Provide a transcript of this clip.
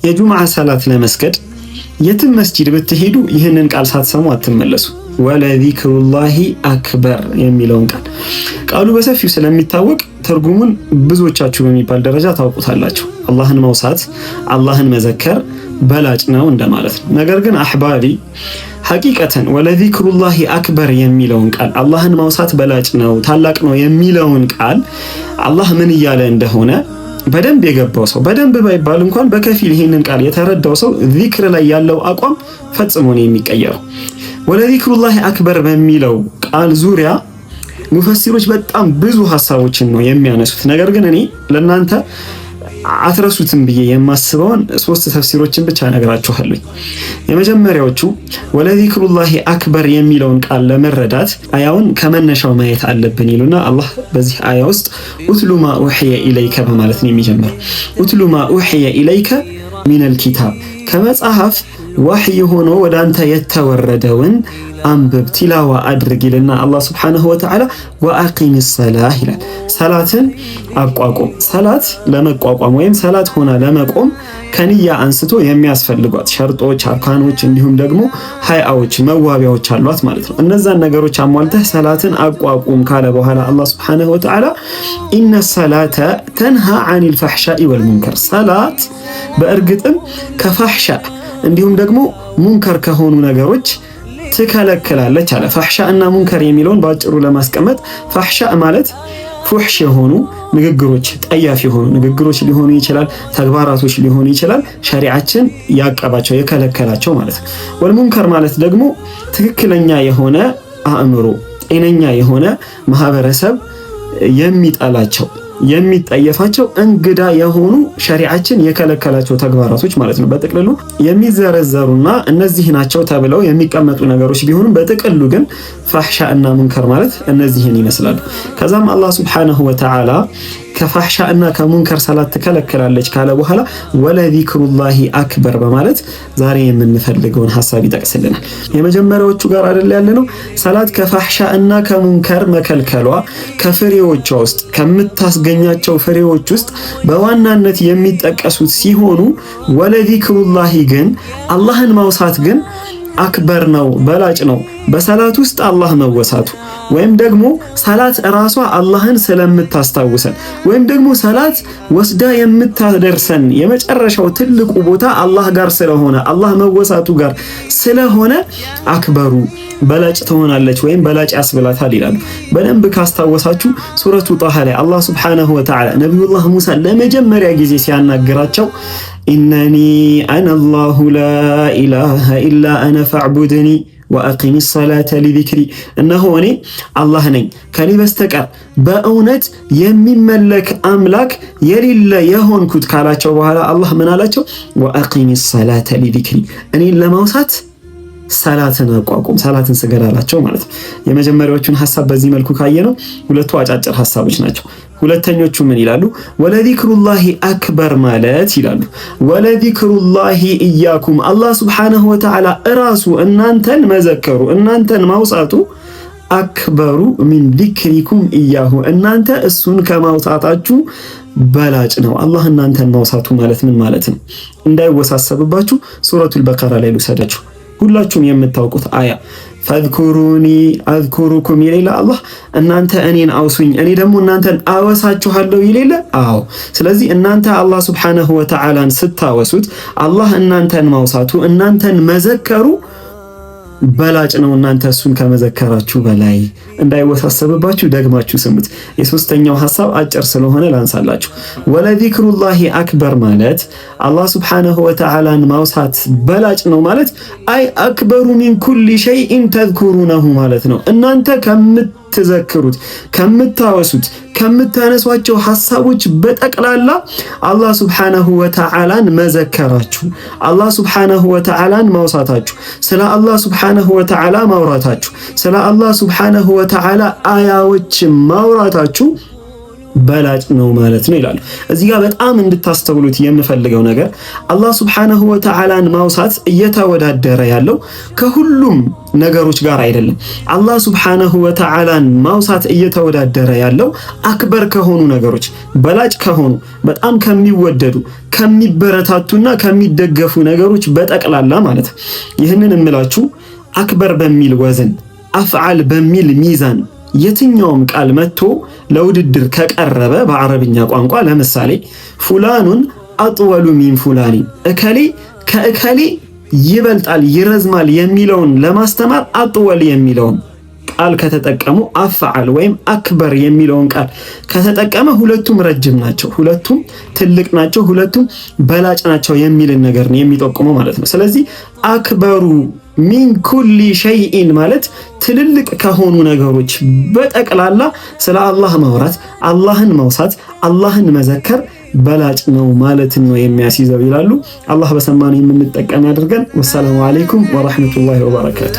የጁምዓ ሰላት ለመስገድ የትም መስጂድ ብትሄዱ ይህንን ቃል ሳትሰሙ አትመለሱ። ወለዚክሩላሂ አክበር የሚለውን ቃሉ በሰፊው ስለሚታወቅ ትርጉሙን ብዙዎቻችሁ በሚባል ደረጃ ታውቁታላችሁ። አላህን መውሳት፣ አላህን መዘከር በላጭ ነው እንደማለት ነው። ነገር ግን አህባቢ ሐቂቀተን ወለዚክሩላሂ አክበር የሚለውን ቃል አላህን ማውሳት በላጭ ነው ታላቅ ነው የሚለውን ቃል አላህ ምን እያለ እንደሆነ በደንብ የገባው ሰው በደንብ ባይባል እንኳን በከፊል ይህንን ቃል የተረዳው ሰው ዚክር ላይ ያለው አቋም ፈጽሞ ነው የሚቀየረው። ወለዚክሩላሂ አክበር በሚለው ቃል ዙሪያ ሙፈሲሮች በጣም ብዙ ሐሳቦችን ነው የሚያነሱት። ነገር ግን እኔ ለእናንተ አትረሱትም ብዬ የማስበውን 3 ተፍሲሮችን ብቻ ነግራችኋለሁ። የመጀመሪያዎቹ ወለዚክሩላሂ አክበር የሚለውን ቃል ለመረዳት አያውን ከመነሻው ማየት አለብን ይሉና አላህ በዚህ አያ ውስጥ ኡትሉ ማ ኡህየ ኢለይከ በማለት ነው የሚጀምረው። ኡትሉ ማ ኡህየ ኢለይከ ሚነል ኪታብ ከመጽሐፍ ወህይ ሆኖ ወደ አንተ የተወረደውን አንብብ ቲላዋ አድርግ ይልና አላህ ሱብሓነሁ ወተዓላ ወአቂም ሰላህ ይላል። ሰላትን አቋቁም። ሰላት ለመቋቋም ወይም ሰላት ሆና ለመቆም ከንያ አንስቶ የሚያስፈልጓት ሸርጦች፣ አርካኖች እንዲሁም ደግሞ ሀይአዎች መዋቢያዎች አሏት ማለት ነው። እነዛን ነገሮች አሟልተህ ሰላትን አቋቁም ካለ በኋላ አላህ ሱብሓነሁ ወተዓላ ኢነ ሰላተ ተንሃ ዐኒል ፈሕሻኢ ወልሙንከር ሰላት በእርግጥም ከፋሕሻ እንዲሁም ደግሞ ሙንከር ከሆኑ ነገሮች ትከለክላለች አለ። ፋሕሻ እና ሙንከር የሚለውን ባጭሩ ለማስቀመጥ ፋሕሻ ማለት ፉሕሽ የሆኑ ንግግሮች፣ ጠያፍ የሆኑ ንግግሮች ሊሆኑ ይችላል፣ ተግባራቶች ሊሆኑ ይችላል፣ ሸሪዓችን ያቀባቸው የከለከላቸው ማለት ነው። ወልሙንከር ማለት ደግሞ ትክክለኛ የሆነ አእምሮ፣ ጤነኛ የሆነ ማህበረሰብ የሚጠላቸው የሚጠየፋቸው እንግዳ የሆኑ ሸሪዓችን የከለከላቸው ተግባራቶች ማለት ነው። በጥቅሉ የሚዘረዘሩና እነዚህ ናቸው ተብለው የሚቀመጡ ነገሮች ቢሆኑም በጥቅሉ ግን ፋሕሻ እና ሙንከር ማለት እነዚህን ይመስላሉ። ከዛም አላህ ሱብሓነሁ ወተዓላ ከፋሕሻ እና ከሙንከር ሰላት ትከለክላለች ካለ በኋላ ወለዚክሩላሂ አክበር በማለት ዛሬ የምንፈልገውን ሐሳብ ይጠቅስልናል። የመጀመሪያዎቹ ጋር አይደል ያለነው ሰላት ከፋሕሻ እና ከሙንከር መከልከሏ ከፍሬዎቿ ውስጥ ከምታስገኛቸው ፍሬዎች ውስጥ በዋናነት የሚጠቀሱት ሲሆኑ ወለዚክሩላሂ ግን አላህን ማውሳት ግን አክበር ነው በላጭ ነው። በሰላት ውስጥ አላህ መወሳቱ ወይም ደግሞ ሰላት ራሷ አላህን ስለምታስታውሰን ወይም ደግሞ ሰላት ወስዳ የምታደርሰን የመጨረሻው ትልቁ ቦታ አላህ ጋር ስለሆነ አላህ መወሳቱ ጋር ስለሆነ አክበሩ በላጭ ትሆናለች ወይም በላጭ ያስብላታል ይላሉ። በደንብ ካስታወሳችሁ ሱረቱ ጣሃ ላይ አላህ ሱብሓነሁ ወተዓላ ነቢዩላህ ሙሳ ለመጀመሪያ ጊዜ ሲያናግራቸው ኢነኒ አነ አላሁ ላ ኢላሃ ኢላ አነ ፈዕቡድኒ ወአቂሚ ሰላተ ሊዚክሪ እነሆ እኔ አላህ ነኝ ከኔ በስተቀር በእውነት የሚመለክ አምላክ የሌለ የሆንኩት ካላቸው በኋላ አላህ ምን አላቸው? ወአቂሚ ሰላተ ሊዚክሪ እኔን ለማውሳት ሰላትን አቋቁም ሰላትን ስገድ አላቸው ማለት ነው። የመጀመሪያዎቹን ሐሳብ በዚህ መልኩ ካየነው ሁለቱ አጫጭር ሐሳቦች ናቸው። ሁለተኞቹ ምን ይላሉ? ወለዚክሩላሂ አክበር ማለት ይላሉ ወለዚክሩላሂ ኢያኩም አላህ ሱብሓነሁ ወተዓላ እራሱ እናንተን መዘከሩ እናንተን ማውሳቱ አክበሩ ሚን ዚክሪኩም ኢያሁ እናንተ እሱን ከማውሳታችሁ በላጭ ነው። አላህ እናንተን ማውሳቱ ማለት ምን ማለት ነው? እንዳይወሳሰብባችሁ ሱረቱል በቀራ ላይ ልውሰዳችሁ። ሁላችሁም የምታውቁት አያ ፈዝኩሩኒ አዝኩሩኩም ይላል አላህ። እናንተ እኔን አውሱኝ እኔ ደግሞ እናንተን አወሳችኋለሁ ይላል። አዎ፣ ስለዚህ እናንተ አላህ ሱብሓነሁ ወተዓላን ስታወሱት አላህ እናንተን ማውሳቱ እናንተን መዘከሩ በላጭ ነው። እናንተ እሱን ከመዘከራችሁ በላይ እንዳይወሳሰብባችሁ ደግማችሁ ስሙት። የሶስተኛው ሐሳብ አጭር ስለሆነ ላንሳላችሁ። ወለዚክሩላሂ አክበር ማለት አላህ ሱብሓነሁ ወተዓላን ማውሳት በላጭ ነው ማለት አይ አክበሩ ሚን ኩሊ ሸይኢን ተዝኩሩነሁ ማለት ነው። እናንተ ከምትዘክሩት ከምታወሱት ከምታነሷቸው ሐሳቦች በጠቅላላ አላህ ሱብሓነሁ ወተዓላን መዘከራችሁ አላህ ሱብሓነሁ ወተዓላን ማውሳታችሁ ስለ አላህ ሱብሓነሁ ወተዓላ ማውራታችሁ ስለ አላህ ሱብሓነሁ ወተዓላ አያዎች ማውራታችሁ በላጭ ነው ማለት ነው ይላሉ። እዚህ ጋር በጣም እንድታስተውሉት የምፈልገው ነገር አላህ ሱብሓነሁ ወተዓላን ማውሳት እየተወዳደረ ያለው ከሁሉም ነገሮች ጋር አይደለም። አላህ ሱብሓነሁ ወተዓላን ማውሳት እየተወዳደረ ያለው አክበር ከሆኑ ነገሮች፣ በላጭ ከሆኑ በጣም ከሚወደዱ ከሚበረታቱና ከሚደገፉ ነገሮች በጠቅላላ ማለት ነው። ይህንን እምላችሁ አክበር በሚል ወዘን አፍዓል በሚል ሚዛን የትኛውም ቃል መጥቶ ለውድድር ከቀረበ በአረብኛ ቋንቋ ለምሳሌ ፉላኑን አጥወሉ ሚን ፉላኒ እከሌ ከእከሌ ይበልጣል ይረዝማል የሚለውን ለማስተማር አጥወል የሚለውን ቃል ከተጠቀሙ አፍዓል ወይም አክበር የሚለውን ቃል ከተጠቀመ ሁለቱም ረጅም ናቸው፣ ሁለቱም ትልቅ ናቸው፣ ሁለቱም በላጭ ናቸው የሚልን ነገር ነው የሚጠቁመው ማለት ነው። ስለዚህ አክበሩ ሚን ኩሊ ሸይኢን ማለት ትልልቅ ከሆኑ ነገሮች በጠቅላላ ስለ አላህ ማውራት፣ አላህን መውሳት፣ አላህን መዘከር በላጭ ነው ማለት ነው የሚያስይዘው ይላሉ። አላህ በሰማነው የምንጠቀም ያድርገን። ወሰላሙ አለይኩም ወራህመቱላሂ ወበረካቱ።